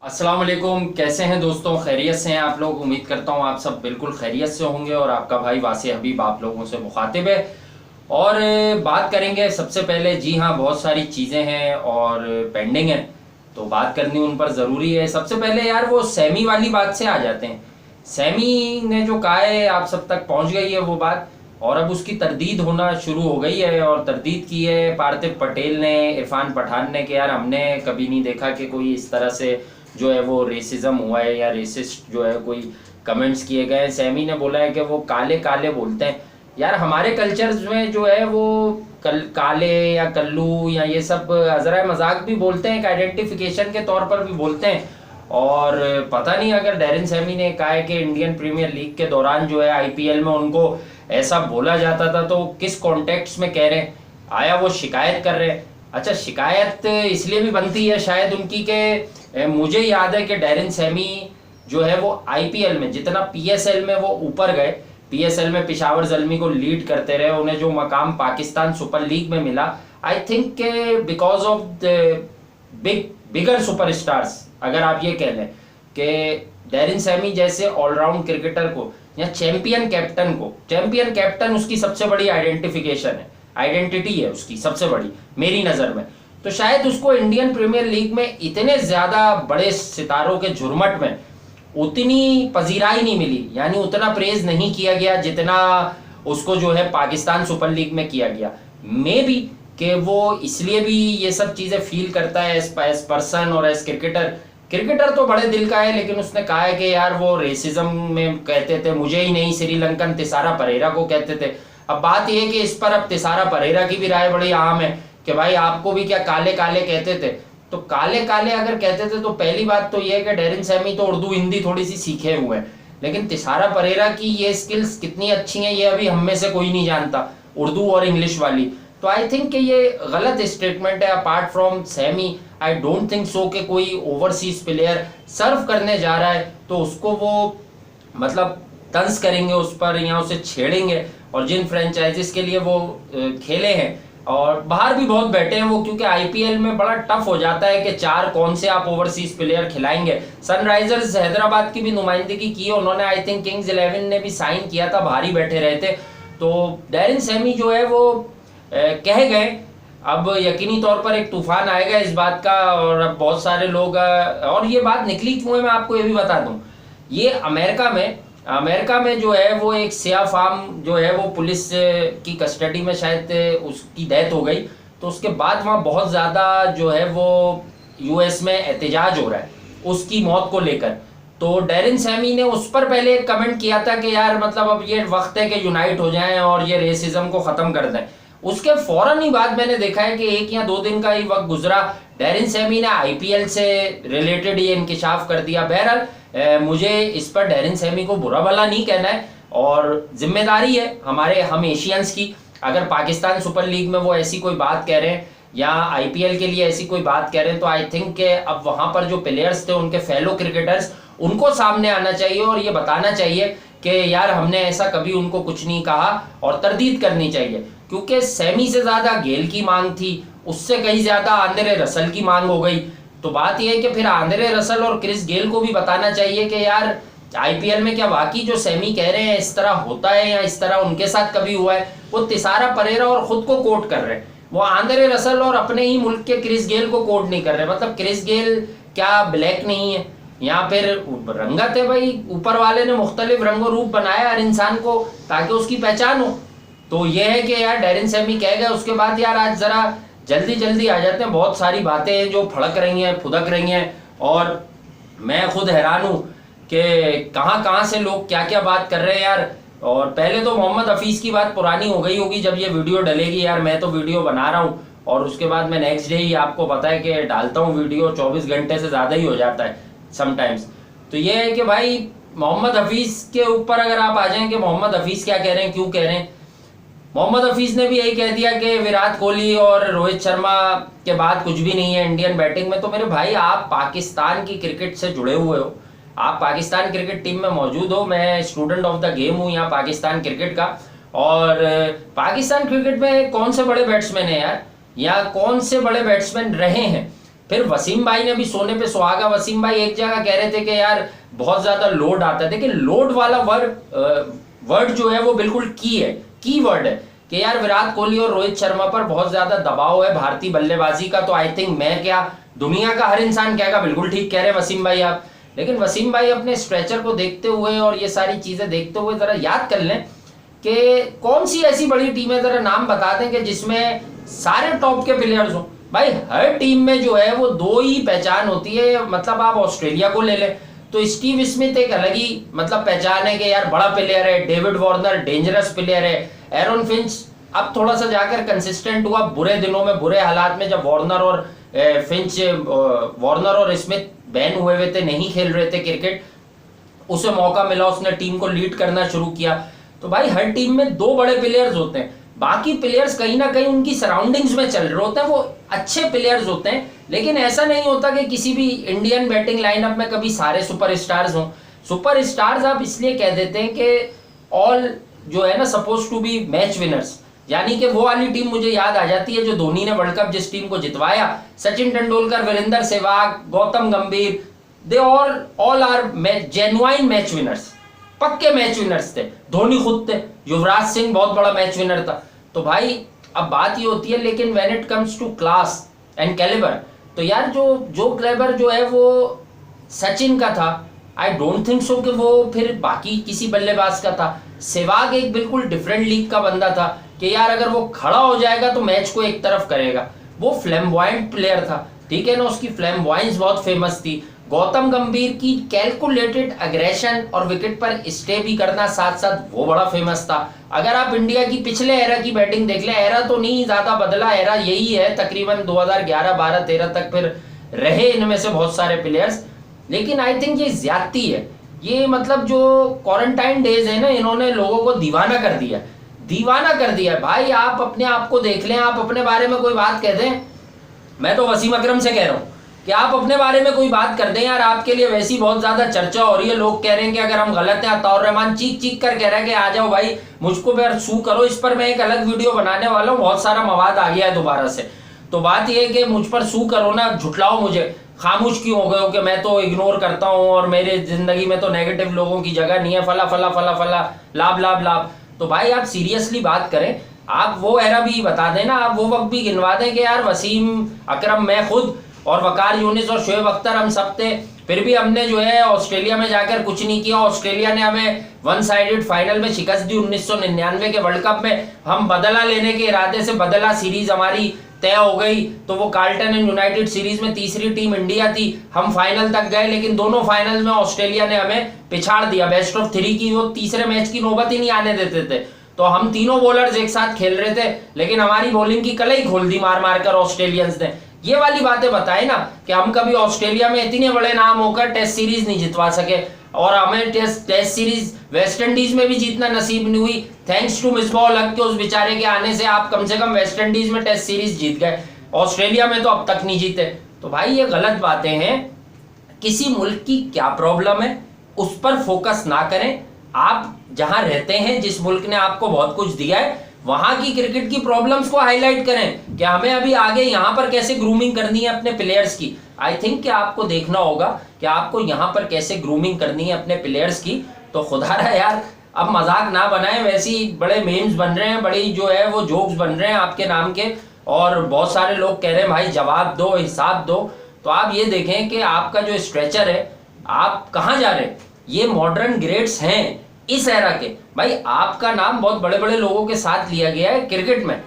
अस्सलाम वालेकुम। कैसे हैं दोस्तों? खैरियत से हैं आप लोग? उम्मीद करता हूं आप सब बिल्कुल खैरियत से होंगे और आपका भाई वासी हबीब आप लोगों से मुखातिब है। और बात करेंगे सबसे पहले, जी हाँ, बहुत सारी चीज़ें हैं और पेंडिंग हैं तो बात करनी उन पर ज़रूरी है। सबसे पहले यार वो सैमी वाली बात से आ जाते हैं। सैमी ने जो कहा है आप सब तक पहुंच गई है वो बात, और अब उसकी तरदीद होना शुरू हो गई है। और तरदीद की है पार्थिव पटेल ने, इरफान पठान ने, कि यार हमने कभी नहीं देखा कि कोई इस तरह से जो है वो रेसिज्म हुआ है या रेसिस्ट जो है कोई कमेंट्स किए गए हैं। सैमी ने बोला है कि वो काले काले बोलते हैं। यार हमारे कल्चर्स में जो है वो काले या कल्लू या ये सब अजरा मजाक भी बोलते हैं, एक आइडेंटिफिकेशन के तौर पर भी बोलते हैं। और पता नहीं अगर डैरिन सैमी ने कहा है कि इंडियन प्रीमियर लीग के दौरान जो है आईपीएल में उनको ऐसा बोला जाता था तो किस कॉन्टेक्स्ट में कह रहे हैं, आया वो शिकायत कर रहे हैं। अच्छा, शिकायत इसलिए भी बनती है शायद उनकी कि मुझे याद है कि डैरिन सैमी जो है वो आईपीएल में जितना पीएसएल में वो ऊपर गए, पीएसएल में पेशावर जल्मी को लीड करते रहे, उन्हें जो मकाम पाकिस्तान सुपर लीग में मिला, आई थिंक के because of the bigger superstars, अगर आप ये कह लें कि डैरिन सैमी जैसे ऑलराउंड क्रिकेटर को या चैंपियन कैप्टन को, चैंपियन कैप्टन उसकी सबसे बड़ी आइडेंटिफिकेशन है, आइडेंटिटी है उसकी सबसे बड़ी मेरी नज़र में। तो शायद उसको इंडियन प्रीमियर लीग में इतने ज़्यादा बड़े सितारों के झुरमट में उतनी पजीराई नहीं मिली, यानी उतना प्रेज नहीं किया गया जितना उसको जो है पाकिस्तान सुपर लीग में किया गया। मे बी कि वो इसलिए भी ये सब चीज़ें फील करता है एज पर्सन और एज क्रिकेटर। क्रिकेटर तो बड़े दिल का है, लेकिन उसने कहा है कि यार वो रेसिज्म में कहते थे, मुझे ही नहीं श्रीलंकन तिसारा परेरा को कहते थे। अब बात यह है कि इस पर अब तिसारा परेरा की भी राय बड़ी आम है कि भाई आपको भी क्या काले काले कहते थे। तो काले काले अगर कहते थे तो पहली बात तो यह है कि डैरिन सैमी तो उर्दू हिंदी थोड़ी सी सीखे हुए हैं, लेकिन तिसारा परेरा की ये स्किल्स कितनी अच्छी हैं ये अभी हम में से कोई नहीं जानता, उर्दू और इंग्लिश वाली। तो आई थिंक कि ये गलत स्टेटमेंट है। Apart from Sammy I don't think so कि कोई ओवरसीज प्लेयर सर्व करने जा रहा है तो उसको वो मतलब तंज करेंगे उस पर या उसे छेड़ेंगे। और जिन फ्रेंचाइजीज के लिए वो खेले हैं और बाहर भी बहुत बैठे हैं वो, क्योंकि आईपीएल में बड़ा टफ हो जाता है कि चार कौन से आप ओवरसीज प्लेयर खिलाएंगे। सनराइजर्स हैदराबाद की भी नुमाइंदगी की है उन्होंने, आई थिंक किंग्स 11 ने भी साइन किया था, बाहर ही बैठे रहे थे। तो डैरिन सैमी जो है वो कह गए। अब यकीनी तौर पर एक तूफान आएगा इस बात का, और अब बहुत सारे लोग और ये बात निकली क्यों है मैं आपको ये भी बता दूं। ये अमेरिका में जो है वो एक सिया फार्म जो है वो पुलिस की कस्टडी में शायद उसकी डेथ हो गई, तो उसके बाद वहाँ बहुत ज़्यादा जो है वो यूएस में एहतजाज हो रहा है उसकी मौत को लेकर। तो डैरिन सैमी ने उस पर पहले एक कमेंट किया था कि यार मतलब अब ये वक्त है कि यूनाइट हो जाएं और ये रेसिज्म को ख़त्म कर दें। उसके फौरन ही बाद मैंने देखा है कि 1 या 2 दिन का ही वक्त गुजरा, डैरिन सैमी ने आईपीएल से रिलेटेड ये इंकिशाफ कर दिया। बहरहाल मुझे इस पर डैरिन सैमी को बुरा भला नहीं कहना है, और जिम्मेदारी है हम एशियंस की। अगर पाकिस्तान सुपर लीग में वो ऐसी कोई बात कह रहे हैं या आईपीएल के लिए ऐसी कोई बात कह रहे हैं तो आई थिंक के अब वहां पर जो प्लेयर्स थे उनके फेलो क्रिकेटर्स उनको सामने आना चाहिए और ये बताना चाहिए कि यार हमने ऐसा कभी उनको कुछ नहीं कहा, और तरदीद करनी चाहिए। क्योंकि सैमी से ज्यादा गेल की मांग थी, उससे कहीं ज्यादा आंद्रे रसल की मांग हो गई। तो बात यह है कि फिर आंद्रे रसल और क्रिस गेल को भी बताना चाहिए कि यार आईपीएल में क्या वाकई जो सैमी कह रहे हैं इस तरह होता है या इस तरह उनके साथ कभी हुआ है। वो तिसारा परेरा और खुद को कोट कर रहे हैं, वो आंद्रे रसल और अपने ही मुल्क के क्रिस गेल को कोट नहीं कर रहे। मतलब क्रिस गेल क्या ब्लैक नहीं है या फिर रंगत है? भाई ऊपर वाले ने मुख्तलिफ रंगो रूप बनाया हर इंसान को ताकि उसकी पहचान हो। तो ये है कि यार डैरिन सैमी कह गए, उसके बाद यार आज जरा जल्दी जल्दी आ जाते हैं। बहुत सारी बातें हैं जो फड़क रही हैं, फुदक रही हैं, और मैं खुद हैरान हूँ कि कहाँ कहाँ से लोग क्या क्या बात कर रहे हैं यार। और पहले तो मोहम्मद हफीज़ की बात पुरानी हो गई होगी जब ये वीडियो डलेगी। यार मैं तो वीडियो बना रहा हूँ और उसके बाद मैं नेक्स्ट डे ही आपको पता है कि डालता हूँ वीडियो, 24 घंटे से ज़्यादा ही हो जाता है समटाइम्स। तो ये है कि भाई मोहम्मद हफीज़ के ऊपर अगर आप आ जाएं कि मोहम्मद हफीज़ क्या कह रहे हैं, क्यों कह रहे हैं। मोहम्मद हफीज ने भी यही कह दिया कि विराट कोहली और रोहित शर्मा के बाद कुछ भी नहीं है इंडियन बैटिंग में। तो मेरे भाई आप पाकिस्तान की क्रिकेट से जुड़े हुए हो, आप पाकिस्तान क्रिकेट टीम में मौजूद हो, मैं स्टूडेंट ऑफ द गेम हूँ यहाँ पाकिस्तान क्रिकेट का। और पाकिस्तान क्रिकेट में कौन से बड़े बैट्समैन हैं यार, या कौन से बड़े बैट्समैन रहे हैं फिर वसीम भाई ने भी सोने पे सुहागा, वसीम भाई एक जगह कह रहे थे कि यार बहुत ज्यादा लोड आता है। देखिए लोड वाला वर्ड जो है वो बिल्कुल की वर्ड है कि यार विराट कोहली और रोहित शर्मा पर बहुत ज्यादा दबाव है भारतीय बल्लेबाजी का। तो आई थिंक मैं क्या दुनिया का हर इंसान कहेगा बिल्कुल ठीक कह रहे हैं वसीम भाई आप। लेकिन वसीम भाई अपने स्ट्रेचर को देखते हुए और ये सारी चीजें देखते हुए जरा याद कर लें कि कौन सी ऐसी बड़ी टीम है, जरा नाम बता दें कि जिसमें सारे टॉप के प्लेयर्स हो। भाई हर टीम में जो है वो दो ही पहचान होती है, मतलब आप ऑस्ट्रेलिया को ले लें तो स्टीव स्मिथ एक अलग ही मतलब पहचान है कि यार बड़ा प्लेयर है, डेविड वार्नर डेंजरस प्लेयर है, एरन फिंच अब थोड़ा सा जाकर कंसिस्टेंट हुआ बुरे दिनों में, बुरे हालात में, जब वार्नर और स्मिथ बैन हुए थे, नहीं खेल रहे थे क्रिकेट, उसे मौका मिला, उसने टीम को लीड करना शुरू किया। तो भाई हर टीम में दो बड़े प्लेयर्स होते हैं, बाकी प्लेयर्स कहीं ना कहीं उनकी सराउंडिंग्स में चल रहे होते हैं, वो अच्छे प्लेयर्स होते हैं। लेकिन ऐसा नहीं होता कि किसी भी इंडियन बैटिंग लाइनअप में कभी सारे सुपरस्टार्स हों। सुपरस्टार्स आप इसलिए कह देते हैं कि ऑल जो है ना suppose to be match winners, यानी कि वो वाली टीम मुझे याद आ जाती है जो धोनी ने वर्ल्ड कप जिस टीम को जितवाया, Sachin Tendulkar, Virendra Sehwag, Gautam Gambhir, they all are genuine match winners, पक्के मैच विनर्स थे। धोनी खुद थे, युवराज सिंह बहुत बड़ा मैच विनर था। तो भाई अब बात ये होती है, लेकिन when it comes to class and calibre, तो यार जो क्लेबर जो है वो सचिन का था, आई डोंट थिंक सो कि वो फिर बाकी किसी बल्लेबाज का था। सहवाग एक बिल्कुल डिफरेंट लीग का बंदा था कि यार अगर वो खड़ा हो जाएगा तो मैच को एक तरफ करेगा, वो फ्लैम्बॉयंट प्लेयर था, ठीक है ना, उसकी फ्लैम्बॉयंस बहुत फेमस थी। गौतम गंभीर की कैलकुलेटेड अग्रेशन और विकेट पर स्टे भी करना साथ साथ वो बड़ा फेमस था। अगर आप इंडिया की पिछले एरा की बैटिंग देख लें, एरा तो नहीं ज्यादा बदला, एरा यही है तकरीबन 2011, 12, 13 तक फिर रहे इनमें से बहुत सारे प्लेयर्स। लेकिन आई थिंक ये ज्यादती है, ये मतलब जो क्वारंटाइन डेज है ना, इन्होंने लोगों को दीवाना कर दिया, दीवाना कर दिया। भाई आप अपने आप को देख लें, आप अपने बारे में कोई बात कह दें, मैं तो वसीम अकरम से कह रहा हूँ कि आप अपने बारे में कोई बात कर दें यार, आपके लिए वैसी बहुत ज्यादा चर्चा हो रही है, लोग कह रहे हैं कि अगर हम गलत हैं, अताउर रहमान चीख चीख कर कह रहा है कि आ जाओ भाई मुझको भी सू करो, इस पर मैं एक अलग वीडियो बनाने वाला हूँ, बहुत सारा मवाद आ गया है दोबारा से। तो बात यह है कि मुझ पर सू करो ना, झुटलाओ मुझे, खामोश क्यों हो गए हो कि मैं तो इग्नोर करता हूँ और मेरे जिंदगी में तो नेगेटिव लोगों की जगह नहीं है, फला फला फला फला लाभ लाभ लाभ। तो भाई आप सीरियसली बात करें, आप वो एरा भी बता देना, आप वो वक्त भी गिनवा दें कि यार वसीम अकरम, मैं खुद और वकार यूनिस और शोएब अख्तर हम सब थे, फिर भी हमने जो है ऑस्ट्रेलिया में जाकर कुछ नहीं किया। ऑस्ट्रेलिया ने हमें वन साइडेड फाइनल में शिकस्त दी 1999 के वर्ल्ड कप में, हम बदला लेने के इरादे से बदला सीरीज हमारी तय हो गई, तो वो कार्ल्टन एंड यूनाइटेड सीरीज में तीसरी टीम इंडिया थी, हम फाइनल तक गए, लेकिन दोनों फाइनल में ऑस्ट्रेलिया ने हमें पिछाड़ दिया, बेस्ट ऑफ 3 की वो तीसरे मैच की नौबत ही नहीं आने देते थे। तो हम तीनों बॉलर्स एक साथ खेल रहे थे, लेकिन हमारी बॉलिंग की कलई खोल दी मार मार कर ऑस्ट्रेलियंस ने। ये वाली बातें बताए ना कि हम कभी ऑस्ट्रेलिया में इतने बड़े नाम होकर टेस्ट सीरीज नहीं जितवा सके, और हमें टेस्ट सीरीज वेस्ट इंडीज में भी जीतना नसीब नहीं हुई। थैंक्स टू मिसबाह-उल हक के उस बेचारे के आने से आप कम से कम वेस्ट इंडीज में टेस्ट सीरीज जीत गए, ऑस्ट्रेलिया में तो अब तक नहीं जीते। तो भाई ये गलत बातें हैं, किसी मुल्क की क्या प्रॉब्लम है उस पर फोकस ना करें। आप जहां रहते हैं, जिस मुल्क ने आपको बहुत कुछ दिया है, वहां की क्रिकेट की प्रॉब्लम्स को हाईलाइट करें कि हमें अभी आगे यहां पर कैसे ग्रूमिंग करनी है अपने प्लेयर्स की। आई थिंक कि आपको देखना होगा कि आपको यहां पर कैसे ग्रूमिंग करनी है अपने प्लेयर्स की। तो खुदारा यार अब मजाक ना बनाएं, वैसी बड़े मेम्स बन रहे हैं, बड़ी जो है वो जोक्स बन रहे हैं आपके नाम के, और बहुत सारे लोग कह रहे हैं भाई जवाब दो, हिसाब दो। तो आप ये देखें कि आपका जो स्ट्रेचर है, आप कहाँ जा रहे हैं। ये मॉडर्न ग्रेट्स हैं इस एरा के। भाई आपका नाम बहुत बड़े बड़े लोगों के साथ लिया गया है क्रिकेट में।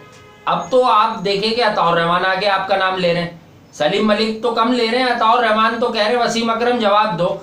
अब तो आप देखें कि अताउर रहमान आगे आपका नाम ले रहे हैं, सलीम मलिक तो कम ले रहे हैं, अताउर रहमान तो कह रहे हैं वसीम अकरम जवाब दो,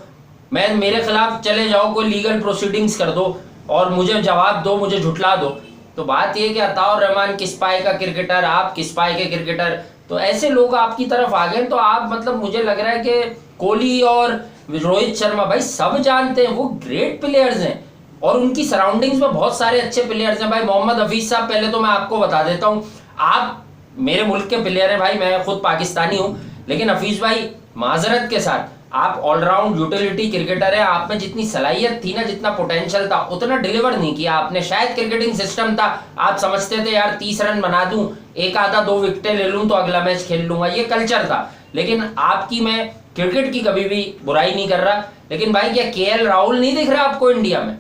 मैं मेरे खिलाफ चले जाओ, कोई लीगल प्रोसीडिंग्स कर दो और मुझे जवाब दो, मुझे झुटला दो। तो बात यह कि अताउर रहमान किस पाए का क्रिकेटर, आप किस पाए के क्रिकेटर, तो ऐसे लोग आपकी तरफ आ गए। तो आप मतलब मुझे लग रहा है कि कोहली और रोहित शर्मा भाई सब जानते हैं वो ग्रेट प्लेयर्स हैं, और उनकी सराउंडिंग्स में बहुत सारे अच्छे प्लेयर्स हैं। भाई मोहम्मद हफीज साहब, पहले तो मैं आपको बता देता हूं, आप मेरे मुल्क के प्लेयर हैं भाई, मैं खुद पाकिस्तानी हूं, लेकिन हफीज भाई माजरत के साथ आप ऑलराउंड यूटिलिटी क्रिकेटर है, आप में जितनी सलाहियत थी ना, जितना पोटेंशियल था, उतना डिलीवर नहीं किया आपने। शायद क्रिकेटिंग सिस्टम था, आप समझते थे यार 30 रन बना दूं, एक आधा 2 विकेटें ले लूं तो अगला मैच खेल लूंगा, ये कल्चर था। लेकिन आपकी मैं क्रिकेट की कभी भी बुराई नहीं कर रहा। लेकिन भाई क्या केएल राहुल नहीं दिख रहा आपको इंडिया में?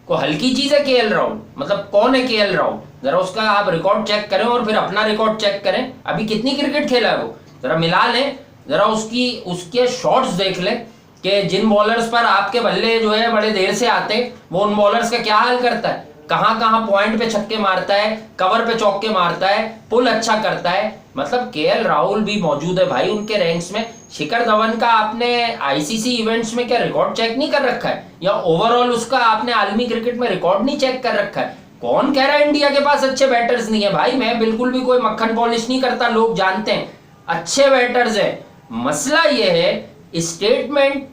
को हल्की चीज है केएल राहुल? मतलब कौन है केएल राहुल? जरा उसका आप रिकॉर्ड चेक करें और फिर अपना रिकॉर्ड चेक करें, अभी कितनी क्रिकेट खेला है वो, जरा मिला लें, जरा उसके शॉट्स देख लें कि जिन बॉलर्स पर आपके बल्ले जो है बड़े देर से आते हैं वो उन बॉलर्स का क्या हाल करता है, कहां कहां पॉइंट पे छक्के मारता है, कवर पे चौके मारता है, पुल अच्छा करता है। मतलब केएल राहुल भी मौजूद है भाई उनके रैंक्स में। शिखर धवन का आपने आईसीसी इवेंट्स में क्या रिकॉर्ड चेक नहीं कर रखा है, या ओवरऑल उसका आपने आलमी क्रिकेट में रिकॉर्ड नहीं चेक कर रखा है? कौन कह रहा है इंडिया के पास अच्छे बैटर्स नहीं है? भाई मैं बिल्कुल भी कोई मक्खन पॉलिश नहीं करता, लोग जानते हैं अच्छे बैटर्स है। मसला यह है स्टेटमेंट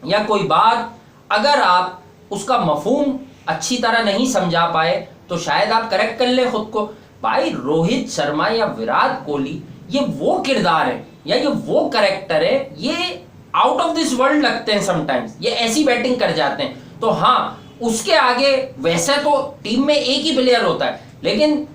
या कोई बात अगर आप उसका मफहूम अच्छी तरह नहीं समझा पाए तो शायद आप करेक्ट कर ले खुद को। भाई रोहित शर्मा या विराट कोहली ये वो किरदार है या ये वो कैरेक्टर है, ये आउट ऑफ दिस वर्ल्ड लगते हैं समटाइम्स, ये ऐसी बैटिंग कर जाते हैं। तो हाँ, उसके आगे वैसे तो टीम में एक ही प्लेयर होता है, लेकिन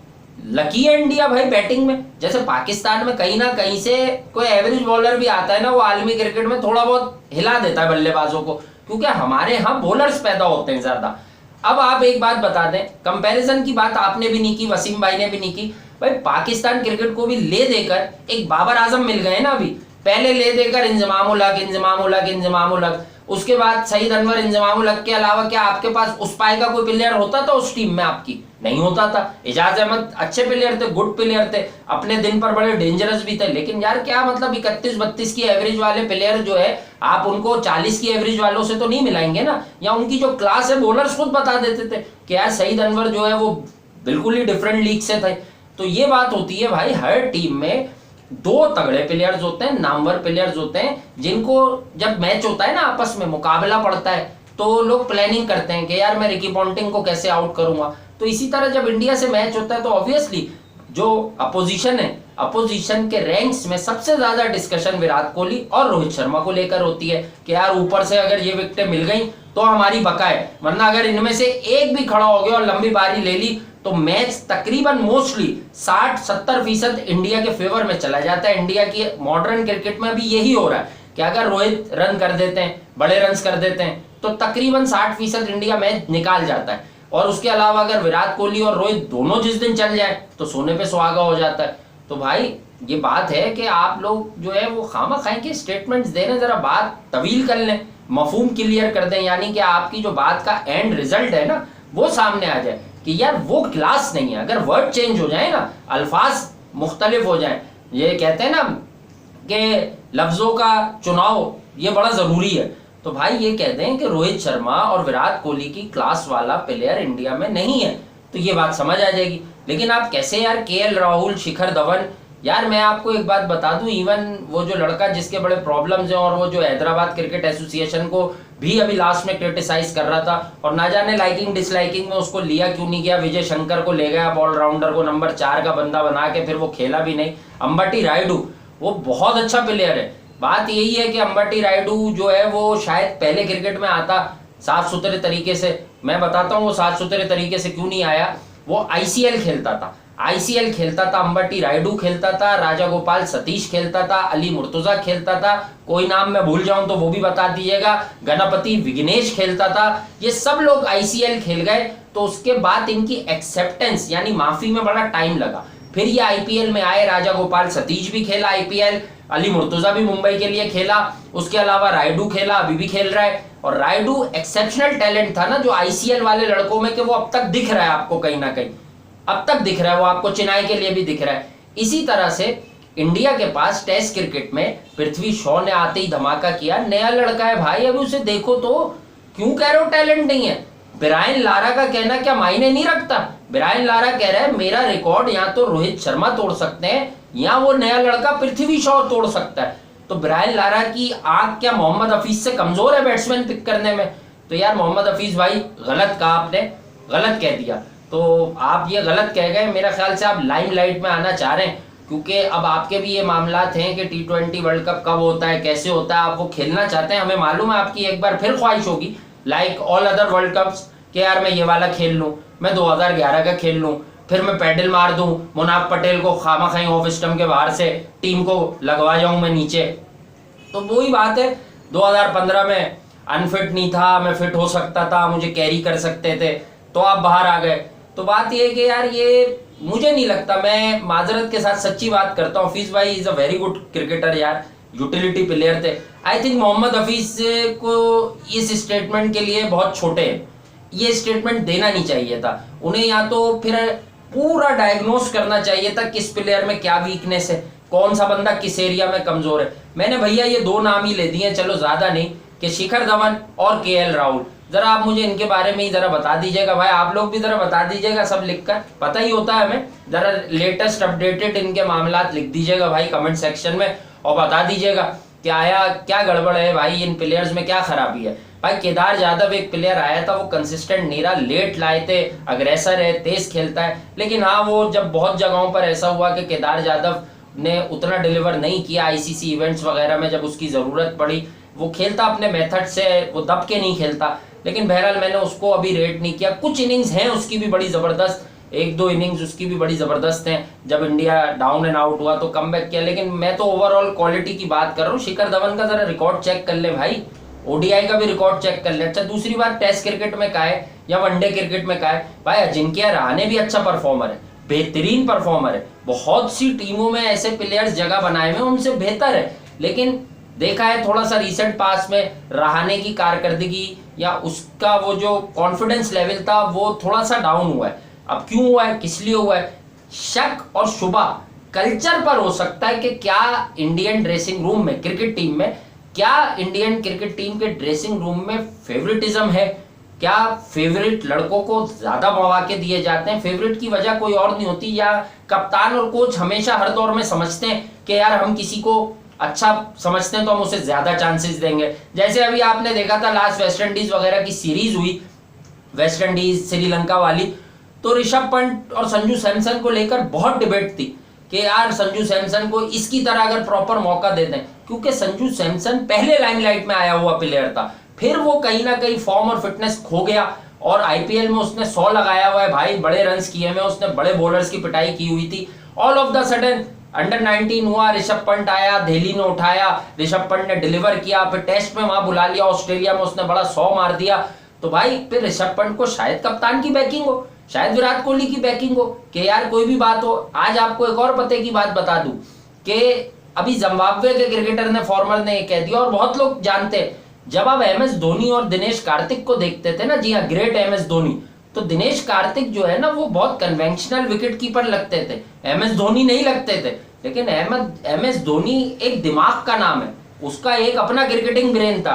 लकी है इंडिया भाई बैटिंग में। जैसे पाकिस्तान में कहीं ना कहीं से कोई एवरेज बॉलर भी आता है ना, वो आलमी क्रिकेट में थोड़ा बहुत हिला देता है बल्लेबाजों को, क्योंकि हमारे यहाँ बॉलर्स पैदा होते हैं ज्यादा। अब आप एक बात बता दें, कंपैरिजन की बात आपने भी नहीं की, वसीम भाई ने भी नहीं की। भाई पाकिस्तान क्रिकेट को भी ले देकर एक बाबर आजम मिल गए ना, अभी पहले ले देकर इंजमाम उल हक, उसके बाद सईद अनवर, इंजमाम हक के अलावा क्या आपके पास उस पाए का कोई प्लेयर होता था उस टीम में? आपकी नहीं होता था। इजाज अहमद अच्छे प्लेयर थे, गुड प्लेयर थे, अपने दिन पर बड़े डेंजरस भी थे, लेकिन यार क्या मतलब 31-32 की एवरेज वाले प्लेयर जो है आप उनको 40 की एवरेज वालों से तो नहीं मिलाएंगे ना। या उनकी जो क्लास है बॉलर्स खुद बता देते थे कि यार सईद अनवर जो है वो बिल्कुल ही डिफरेंट लीग से थे। तो ये बात होती है भाई, हर टीम में दो तगड़े प्लेयर्स होते हैं, नामवर प्लेयर्स होते हैं, जिनको जब मैच होता है ना, आपस में मुकाबला पड़ता है, तो लोग प्लानिंग करते हैं कि यार मैं रिकी पॉन्टिंग को कैसे आउट करूंगा। तो इसी तरह जब इंडिया से मैच होता है तो ऑब्वियसली जो अपोजिशन है, अपोजिशन के रैंक्स में सबसे ज्यादा डिस्कशन विराट कोहली और रोहित शर्मा को लेकर होती है कि यार ऊपर से अगर ये विकेटें मिल गई तो हमारी बका है, वरना अगर इनमें से एक भी खड़ा हो गया और लंबी बारी ले ली तो मैच तकरीबन मोस्टली 60-70% इंडिया के फेवर में चला जाता है। इंडिया की मॉडर्न क्रिकेट में भी यही हो रहा है कि अगर रोहित रन कर देते हैं, बड़े रन कर देते हैं, तो तकरीबन 60% इंडिया मैच निकाल जाता है। और उसके अलावा अगर विराट कोहली और रोहित दोनों जिस दिन चल जाए तो सोने पे सुहागा हो जाता है। तो भाई ये बात है कि आप लोग जो है वो खामा खाए के स्टेटमेंट्स दे रहे हैं, जरा बात तवील कर लें, मफहूम क्लियर कर दें, यानी कि आपकी जो बात का एंड रिजल्ट है ना वो सामने आ जाए कि यार वो क्लास नहीं है। अगर वर्ड चेंज हो जाए ना, अल्फाज मुख्तलिफ हो जाए, ये कहते हैं ना कि लफ्जों का चुनाव ये बड़ा जरूरी है, तो भाई ये कहते हैं कि रोहित शर्मा और विराट कोहली की क्लास वाला प्लेयर इंडिया में नहीं है, तो ये बात समझ आ जाएगी। लेकिन आप कैसे यार केएल राहुल, शिखर धवन, यार मैं आपको एक बात बता दूं, इवन वो जो लड़का जिसके बड़े प्रॉब्लम्स हैं और वो जो हैदराबाद क्रिकेट एसोसिएशन को भी अभी लास्ट में क्रिटिसाइज कर रहा था, और ना जाने लाइकिंग डिसलाइकिंग में उसको लिया क्यों नहीं गया, विजय शंकर को ले गया ऑलराउंडर को नंबर 4 का बंदा बना के, फिर वो खेला भी नहीं। अंबटी रायडू वो बहुत अच्छा प्लेयर है, बात यही है कि अंबटी रायडू जो है वो शायद पहले क्रिकेट में आता साफ सुथरे तरीके से। मैं बताता हूँ वो साफ सुथरे तरीके से क्यों नहीं आया, वो आईसीएल खेलता था, आईसीएल खेलता था, अंबटी रायडू खेलता था, राजा गोपाल सतीश खेलता था, अली मुर्तुजा खेलता था, कोई नाम मैं भूल जाऊं तो वो भी बता दीजिएगा, गणपति विघ्नेश खेलता था, ये सब लोग आईसीएल खेल गए। तो उसके बाद इनकी एक्सेप्टेंस यानी माफी में बड़ा टाइम लगा, फिर ये आईपीएल में आए, राजा गोपाल सतीश भी खेला आईपीएल, अली मुर्तुजा भी मुंबई के लिए खेला, उसके अलावा रायडू खेला, अभी भी खेल रहा है। और रायडू एक्सेप्शनल टैलेंट था ना जो आईसीएल वाले लड़कों में, कि वो अब तक दिख रहा है आपको कहीं ना कहीं, अब तक दिख रहा है, वो आपको चेन्नई के लिए भी दिख रहा है। इसी तरह से इंडिया के पास टेस्ट क्रिकेट में पृथ्वी शॉ ने आते ही धमाका किया, नया लड़का है भाई, अभी उसे देखो तो क्यों कह रहे हो टैलेंट नहीं है। ब्रायन लारा का कहना क्या मायने नहीं रखता, ब्रायन लारा कह रहा है मेरा रिकॉर्ड या तो रोहित शर्मा तोड़ सकते हैं या वो नया लड़का पृथ्वी शॉ तोड़ सकता है। तो ब्रायन लारा की आंख क्या मोहम्मद हफीज से कमजोर है बैट्समैन पिक करने में? तो यार मोहम्मद हफीज भाई गलत कहा आपने, गलत कह दिया, तो आप ये गलत कह गए। मेरा ख्याल से आप लाइमलाइट में आना चाह रहे हैं, क्योंकि अब आपके भी ये मामलात हैं कि T20 वर्ल्ड कप कब होता है, कैसे होता है, आप वो खेलना चाहते हैं। हमें मालूम है आपकी एक बार फिर ख्वाहिश होगी like all other world cups कि यार मैं ये वाला खेल लूँ, मैं 2011 का खेल लूँ, फिर मैं पैडल मार दूं, मुनाफ पटेल को खामा खाई ऑफ स्टंप के बाहर से टीम को लगवा जाऊं मैं नीचे। तो वही बात है, 2015 में अनफिट नहीं था, मैं फिट हो सकता था, मुझे कैरी कर सकते थे, तो आप बाहर आ गए। तो बात ये है कि यार ये मुझे नहीं लगता, मैं माजरत के साथ सच्ची बात करता हूँ, हफीज भाई is a very good cricketer यार, यूटिलिटी प्लेयर थे। आई थिंक मोहम्मद हफीज को इस स्टेटमेंट के लिए बहुत छोटे हैं, ये स्टेटमेंट देना नहीं चाहिए था उन्हें, या तो फिर पूरा डायग्नोस करना चाहिए था किस प्लेयर में क्या वीकनेस है, कौन सा बंदा किस एरिया में कमजोर है। मैंने भैया ये 2 नाम ही ले दिए, चलो ज्यादा नहीं, कि शिखर धवन और केएल राहुल। जरा आप मुझे इनके बारे में ही जरा बता दीजिएगा भाई, आप लोग भी जरा बता दीजिएगा, सब लिखकर, पता ही होता है हमें, जरा लेटेस्ट अपडेटेड इनके मामलात लिख दीजिएगा भाई कमेंट सेक्शन में, और बता दीजिएगा कि आया क्या गड़बड़ है भाई, इन प्लेयर्स में क्या खराबी है। भाई केदार जाधव एक प्लेयर आया था, वो कंसिस्टेंट नहीं रहा, लेट लाए थे, अग्रेसर है, तेज खेलता है, लेकिन हाँ वो जब बहुत जगहों पर ऐसा हुआ कि केदार जाधव ने उतना डिलीवर नहीं किया आईसीसी इवेंट्स वगैरह में, जब उसकी जरूरत पड़ी वो खेलता अपने मेथड से, वो दब के नहीं खेलता, लेकिन बहरहाल मैंने उसको अभी रेट नहीं किया। कुछ इनिंग्स हैं उसकी भी बड़ी जबरदस्त, 1-2 इनिंग्स उसकी भी बड़ी जबरदस्त हैं, जब इंडिया डाउन एंड आउट हुआ तो कमबैक किया, लेकिन मैं तो ओवरऑल क्वालिटी की बात कर रहा हूँ। शिखर धवन का जरा रिकॉर्ड चेक कर ले भाई, ओडीआई का भी रिकॉर्ड चेक कर ले। अच्छा दूसरी बात, टेस्ट क्रिकेट में का है या वनडे क्रिकेट में का है, भाई अजिंक्य रहाणे भी अच्छा परफॉर्मर है, बेहतरीन परफॉर्मर है, बहुत सी टीमों में ऐसे प्लेयर्स जगह बनाए हुए उनसे बेहतर है, लेकिन देखा है थोड़ा सा रिसेंट पास में रहाणे की कारकर्दगी या उसका वो जो कॉन्फिडेंस लेवल था वो थोड़ा सा डाउन हुआ है। अब क्यों हुआ है, किस लिए हुआ है, शक और शुबा कल्चर पर हो सकता है कि क्या इंडियन ड्रेसिंग रूम में, क्रिकेट टीम में, क्या इंडियन क्रिकेट टीम के ड्रेसिंग रूम में फेवरेटिज्म है, क्या फेवरेट लड़कों को ज्यादा मौके दिए जाते हैं। फेवरेट की वजह कोई और नहीं होती, या कप्तान और कोच हमेशा हर दौर में समझते हैं कि यार हम किसी को अच्छा समझते हैं तो हम उसे ज्यादा चांसेस देंगे। जैसे अभी आपने देखा था लास्ट वेस्ट इंडीज वगैरह की सीरीज हुई, वेस्ट इंडीज श्रीलंका वाली, तो ऋषभ पंत और संजू सैमसन को लेकर बहुत डिबेट थी कि यार संजू सैमसन को इसकी तरह अगर प्रॉपर मौका दे दें, क्योंकि संजू सैमसन पहले लाइमलाइट में आया हुआ प्लेयर था, फिर वो कहीं ना कहीं फॉर्म और फिटनेस खो गया, और आईपीएल में उसने 100 लगाया हुआ है भाई, बड़े रन्स किए हुए, उसने बड़े बॉलर्स की पिटाई की हुई थी। All of the sudden under 19 हुआ, ऋषभ पंत आया, दिल्ली ने उठाया, ऋषभ पंत ने डिलीवर किया, फिर टेस्ट में वहां बुला लिया, ऑस्ट्रेलिया में उसने बड़ा 100 मार दिया। तो भाई फिर ऋषभ पंत को शायद कप्तान की बैकिंग हो, शायद विराट कोहली की बैकिंग हो, कि यार कोई भी बात हो। आज आपको एक और पते की बात बता दूं कि अभी जिम्बाब्वे के क्रिकेटर ने, फॉर्मर ने कह दिया, और बहुत लोग जानते हैं, जब आप एमएस धोनी और दिनेश कार्तिक को देखते थे ना, जी हाँ ग्रेट एमएस धोनी, तो दिनेश कार्तिक जो है ना वो बहुत कन्वेंशनल विकेट कीपर लगते थे, एमएस धोनी नहीं लगते थे, लेकिन एमएस धोनी एक दिमाग का नाम है, उसका एक अपना क्रिकेटिंग ब्रेन था,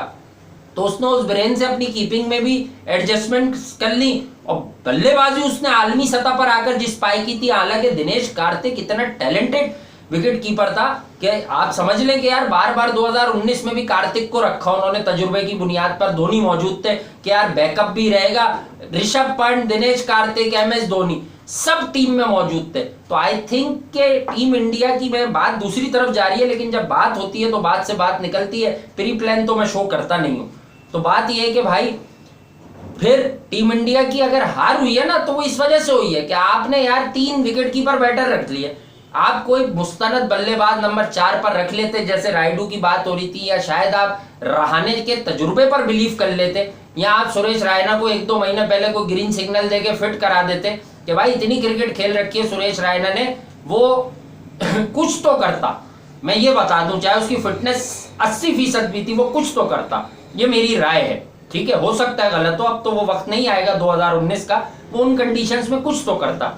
तो उसने उस ब्रेन से अपनी कीपिंग में भी एडजस्टमेंट कर ली, और बल्लेबाजी उसने आलमी सतह पर आकर जिस पाई की थी। हालांकि दिनेश कार्तिक इतना टैलेंटेड विकेट कीपर था कि आप समझ लें कि यार बार बार 2019 में भी कार्तिक को रखा उन्होंने तजुर्बे की बुनियाद पर, धोनी मौजूद थे कि यार बैकअप भी रहेगा, ऋषभ पंत, दिनेश कार्तिक, एमएस धोनी सब टीम में मौजूद थे। तो आई थिंक कि टीम इंडिया की, मैं बात दूसरी तरफ जा रही है, लेकिन जब बात होती है तो बात से बात निकलती है, प्री प्लान तो मैं शो करता नहीं हूं। तो बात यह है कि भाई फिर टीम इंडिया की अगर हार हुई है ना, तो वो इस वजह से हुई है कि आपने यार 3 विकेट कीपर बैटर रख लिए, आप कोई मुस्तनद बल्लेबाज नंबर 4 पर रख लेते, जैसे रायडू की बात हो रही थी, या शायद आप रहाणे के तजुर्बे पर बिलीव कर लेते, या आप सुरेश रैना को 1-2 महीने पहले कोई ग्रीन सिग्नल देके फिट करा देते कि भाई इतनी क्रिकेट खेल रखी है सुरेश रैना ने, वो कुछ तो करता। मैं ये बता दूं, चाहे उसकी फिटनेस 80% भी थी, वो कुछ तो करता, ये मेरी राय है, ठीक है, हो सकता है गलत हो, अब तो वो वक्त नहीं आएगा 2019 का, वो उन कंडीशंस में कुछ तो करता।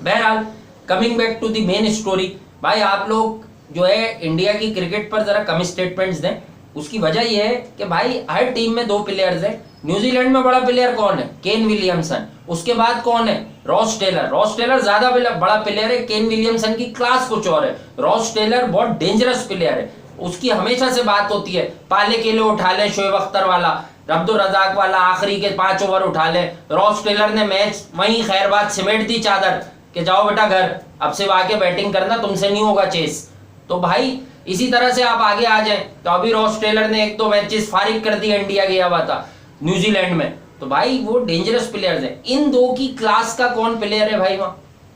बहरहाल coming back to the main story, भाई आप लोग जो है इंडिया की क्रिकेट पर जरा कम स्टेटमेंट्स दें। उसकी वजह यह है कि भाई हर टीम में 2 प्लेयर्स हैं। न्यूजीलैंड में बड़ा प्लेयर कौन है? Kane Williamson. उसके बाद कौन है? Ross Taylor. रॉस टेलर ज्यादा बड़ा प्लेयर है, केन विलियमसन की क्लास कुछ और है। रॉस टेलर बहुत डेंजरस प्लेयर है, उसकी हमेशा से बात होती है, पाले के लिए उठा ले शोएब अख्तर वाला, अब्दुल रजाक वाला आखिरी के 5 ओवर उठा ले। रॉस टेलर ने मैच वहीं खैरबाद सिमेट दी चादर कि जाओ बेटा घर, अब से आके बैटिंग करना, तुमसे नहीं होगा चेस। तो भाई इसी तरह से आप आगे आ जाएं, तो अभी रॉस टेलर ने 1-2 मैचेस फारिग कर दिया, इंडिया गया हुआ था न्यूजीलैंड में। तो भाई वो डेंजरस प्लेयर्स हैं। इन 2 की क्लास का कौन प्लेयर है भाई वहां?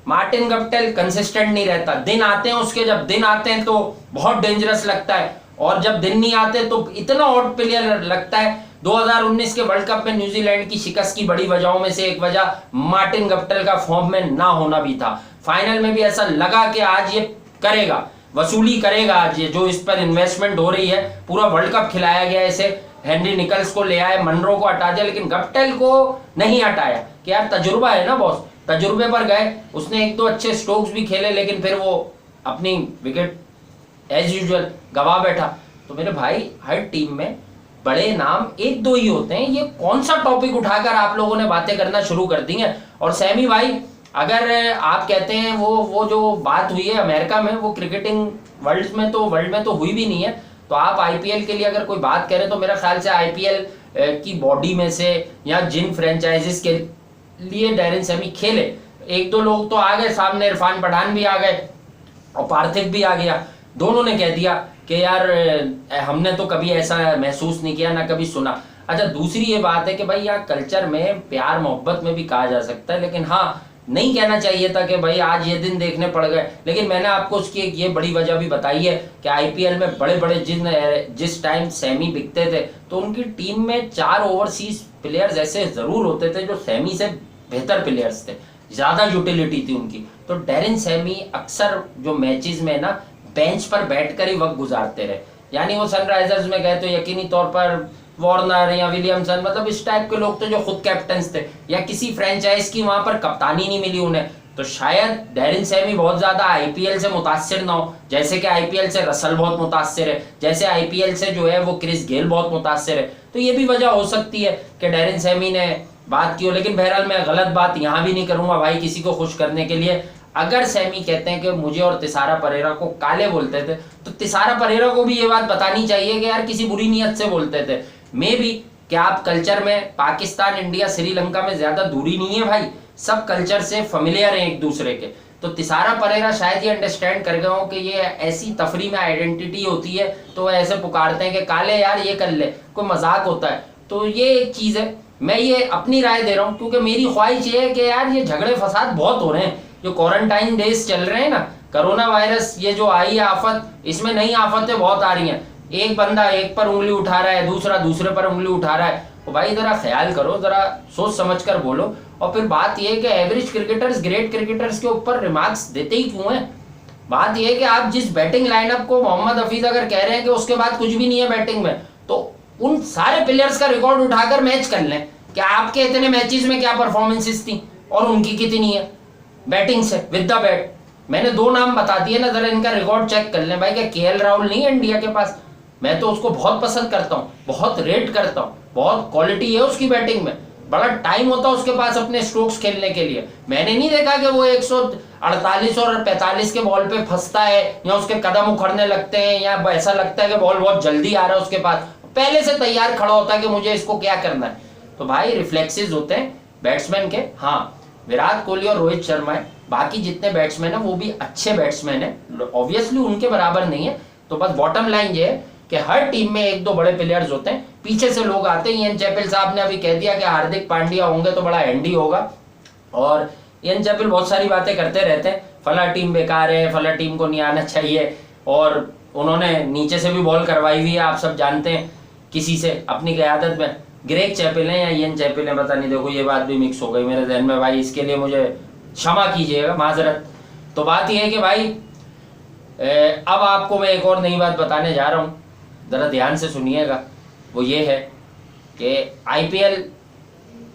मार्टिन गप्टिल कंसिस्टेंट नहीं रहता, दिन आते हैं उसके, जब दिन आते हैं तो बहुत डेंजरस लगता है, और जब दिन नहीं आते तो इतना ऑड प्लेयर लगता है। 2019 के वर्ल्ड कप में न्यूजीलैंड की शिकस्त की बड़ी वजहों में से एक वजह मार्टिन गप्टिल का फॉर्म में ना होना भी था। फाइनल में भी ऐसा लगा कि आज ये करेगा, वसूली करेगा आज ये, जो इस पर इन्वेस्टमेंट हो रही है, पूरा वर्ल्ड कप खिलाया गया इसे। हेनरी निकल्स को ले आए, मनरो को हटा दिया, लेकिन गप्टिल को नहीं हटाया कि यार तजुर्बा है ना बॉस, तजुर्बे पर गए। उसने एक दो अच्छे स्ट्रोक्स भी खेले, लेकिन फिर वो अपनी विकेट एज यूजुअल गवा बैठा। तो मेरे भाई हर टीम में बड़े नाम एक दो ही होते हैं, ये कौन सा टॉपिक उठाकर आप लोगों ने बातें करना शुरू कर दी हैं। और सैमी भाई, अगर आप कहते हैं वो जो बात हुई है अमेरिका में, वो क्रिकेटिंग वर्ल्ड में तो हुई भी नहीं है, तो आप आईपीएल के लिए अगर कोई बात करें तो मेरा ख्याल से आईपीएल की बॉडी में से या जिन फ्रेंचाइजीज के लिए डैरेन सैमी खेले, एक दो लोग तो आ गए सामने, इरफान पठान भी आ गए और पार्थिव भी आ गया, दोनों ने कह दिया कि यार हमने तो कभी ऐसा महसूस नहीं किया, ना कभी सुना। अच्छा, दूसरी ये बात है कि भाई यहाँ कल्चर में प्यार मोहब्बत में भी कहा जा सकता है, लेकिन हाँ, नहीं कहना चाहिए था कि भाई आज ये दिन देखने पड़ गए। लेकिन मैंने आपको उसकी एक ये बड़ी वजह भी बताई है कि आईपीएल में बड़े बड़े जिस टाइम सैमी बिकते थे तो उनकी टीम में 4 ओवरसीज प्लेयर्स ऐसे जरूर होते थे जो सैमी से बेहतर प्लेयर्स थे, ज्यादा यूटिलिटी थी उनकी। तो डैरेन सैमी अक्सर जो मैचेस में ना बेंच पर बैठकर ही वक्त गुजारते रहे, यानी वो सनराइजर्स में गए तो यकीनी तौर पर वार्नर या विलियमसन, मतलब इस टाइप के लोग थे जो खुद कैप्टन्स थे, या किसी फ्रेंचाइज की वहां पर कप्तानी नहीं मिली उन्हें, तो शायद डैरेन सैमी बहुत ज्यादा आईपीएल से मुतासिर ना हो, जैसे कि आईपीएल से रसल बहुत मुतासिर है, जैसे आईपीएल से जो है वो क्रिस गेल बहुत मुतासिर है। तो ये भी वजह हो सकती है कि डैरेन सैमी ने बात की हो। लेकिन बहरहाल मैं गलत बात यहाँ भी नहीं करूंगा भाई किसी को खुश करने के लिए। अगर सैमी कहते हैं कि मुझे और तिसारा परेरा को काले बोलते थे, तो तिसारा परेरा को भी ये बात बतानी चाहिए कि यार किसी बुरी नीयत से बोलते थे। मे भी क्या आप कल्चर में पाकिस्तान, इंडिया, श्रीलंका में ज्यादा दूरी नहीं है भाई, सब कल्चर से फेमिलियर हैं एक दूसरे के। तो तिसारा परेरा शायद ये अंडरस्टैंड कर गए हो कि ये ऐसी तफरी में आइडेंटिटी होती है, तो ऐसे पुकारते हैं कि काले यार ये कर ले, कोई मजाक होता है। तो ये एक चीज है, मैं ये अपनी राय दे रहा हूँ क्योंकि मेरी ख्वाहिश ये है कि यार ये झगड़े फसाद बहुत हो रहे हैं, जो क्वारंटाइन डेज चल रहे हैं ना, कोरोना वायरस ये जो आई है आफत, इसमें नई आफतें बहुत आ रही हैं। एक बंदा एक पर उंगली उठा रहा है, दूसरा दूसरे पर उंगली उठा रहा है। तो भाई जरा ख्याल करो, जरा सोच समझ कर बोलो। और फिर बात यह है कि एवरेज क्रिकेटर्स ग्रेट क्रिकेटर्स के ऊपर रिमार्क्स देते ही क्यों हैं। बात यह है कि आप जिस बैटिंग लाइनअप को मोहम्मद हफीज अगर कह रहे हैं कि उसके बाद कुछ भी नहीं है बैटिंग में, तो उन सारे प्लेयर्स का रिकॉर्ड उठाकर मैच कर लें कि आपके इतने मैचेस में क्या परफॉर्मेंसेस थी और उनकी कितनी है बैटिंग से विद द बैट। मैंने 2 नाम बता दिए ना, जरा इनका रिकॉर्ड चेक कर लें भाई। क्या केएल राहुल नहीं है इंडिया के पास? मैं तो उसको बहुत पसंद करता हूँ, बहुत रेट करता हूँ, बहुत क्वालिटी है उसकी बैटिंग में, बड़ा टाइम होता है उसके पास अपने स्ट्रोक्स खेलने के लिए। मैंने नहीं देखा कि वो 148 और 45 के बॉल पे फंसता है, या उसके कदम उखड़ने लगते हैं, या ऐसा लगता है कि बॉल बहुत जल्दी आ रहा है उसके पास, पहले से तैयार खड़ा होता है कि मुझे इसको क्या करना है। तो भाई रिफ्लेक्सेस होते हैं बैट्समैन के। हाँ, विराट कोहली और रोहित शर्मा है, बाकी जितने बैट्समैन है वो भी अच्छे बैट्समैन है, ऑब्वियसली उनके बराबर नहीं है। तो बस बॉटम लाइन ये है कि हर टीम में 1-2 बड़े प्लेयर्स होते हैं, पीछे से लोग आते हैं। इयान चैपेल साहब ने अभी कह दिया कि हार्दिक पांड्या होंगे तो बड़ा हैंडी होगा, और इयान चैपेल बहुत सारी बातें करते रहते हैं, फला टीम बेकार है, फला टीम को नहीं आना चाहिए, और उन्होंने नीचे से भी बॉल करवाई हुई है, आप सब जानते हैं किसी से अपनी क़यादत में। ग्रेग चैपेल है या इयान चैपेल है, पता नहीं, देखो ये बात भी मिक्स हो गई मेरे जहन में भाई, इसके लिए मुझे क्षमा कीजिएगा, माजरत। तो बात यह है कि भाई अब आपको मैं एक और नई बात बताने जा रहा हूँ, ज़रा ध्यान से सुनिएगा। वो ये है कि आईपीएल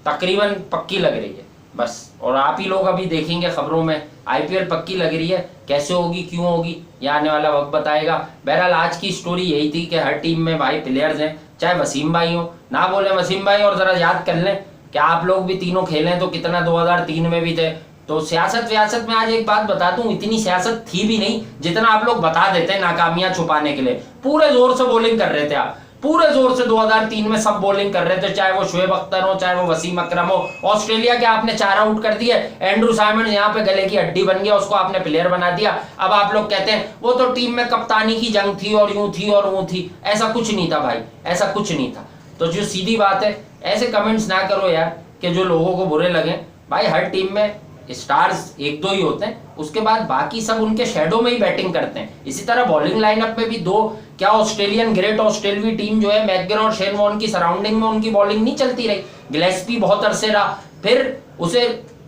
तकरीबन पक्की लग रही है बस, और आप ही लोग अभी देखेंगे खबरों में आईपीएल पक्की लग रही है। कैसे होगी, क्यों होगी, ये आने वाला वक्त बताएगा। बहरहाल आज की स्टोरी यही थी कि हर टीम में भाई प्लेयर्स हैं, चाहे वसीम भाई हो, ना बोले वसीम भाई, और ज़रा याद कर लें कि आप लोग भी तीनों खेलें तो कितना 2003 में भी थे। तो सियासत व्यासत में आज एक बात बता दूं, इतनी सियासत थी भी नहीं जितना आप लोग बता देते हैं नाकामियां छुपाने के लिए। पूरे जोर से बॉलिंग कर रहे थे आप, पूरे जोर से 2003 में सब बॉलिंग कर रहे थे, चाहे वो शोएब अख्तर हो, चाहे वो वसीम अकरम हो। ऑस्ट्रेलिया के आपने 4 आउट कर दिए, एंड्रू साइमंड यहाँ पे गले की हड्डी बन गया, उसको आपने प्लेयर बना दिया। अब आप लोग कहते हैं वो तो टीम में कप्तानी की जंग थी और यूं थी और वो थी। ऐसा कुछ नहीं था भाई, ऐसा कुछ नहीं था। तो जो सीधी बात है, ऐसे कमेंट्स ना करो यार कि जो लोगों को बुरे लगे। भाई हर टीम में स्टार्स एक दो ही होते हैं, उसके बाद बाकी सब उनके शेडो में ही बैटिंग करते हैं। इसी तरह बॉलिंग लाइनअप में भी दो क्या ऑस्ट्रेलियन ग्रेट ऑस्ट्रेलवी टीम जो है मैकग्रा और शेन वॉर्न की सराउंडिंग में उनकी बॉलिंग नहीं चलती रही। गिलेस्पी बहुत अरसे रहा, फिर उसे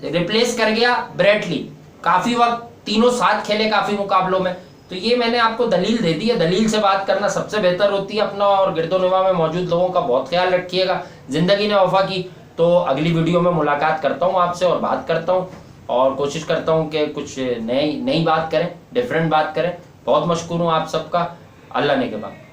रिप्लेस कर गया ब्रेटली, काफी वक्त तीनों साथ खेले काफी मुकाबलों में। तो ये मैंने आपको दलील दे दी है, दलील से बात करना सबसे बेहतर होती है। अपना और गिरदोनवा में मौजूद लोगों का बहुत ख्याल रखिएगा। जिंदगी ने वफा की तो अगली वीडियो में मुलाकात करता हूँ आपसे और बात करता हूँ और कोशिश करता हूँ कि कुछ नई बात करें, डिफरेंट बात करें। बहुत मशकूर हूँ आप सबका। अल्लाह ने के बाद।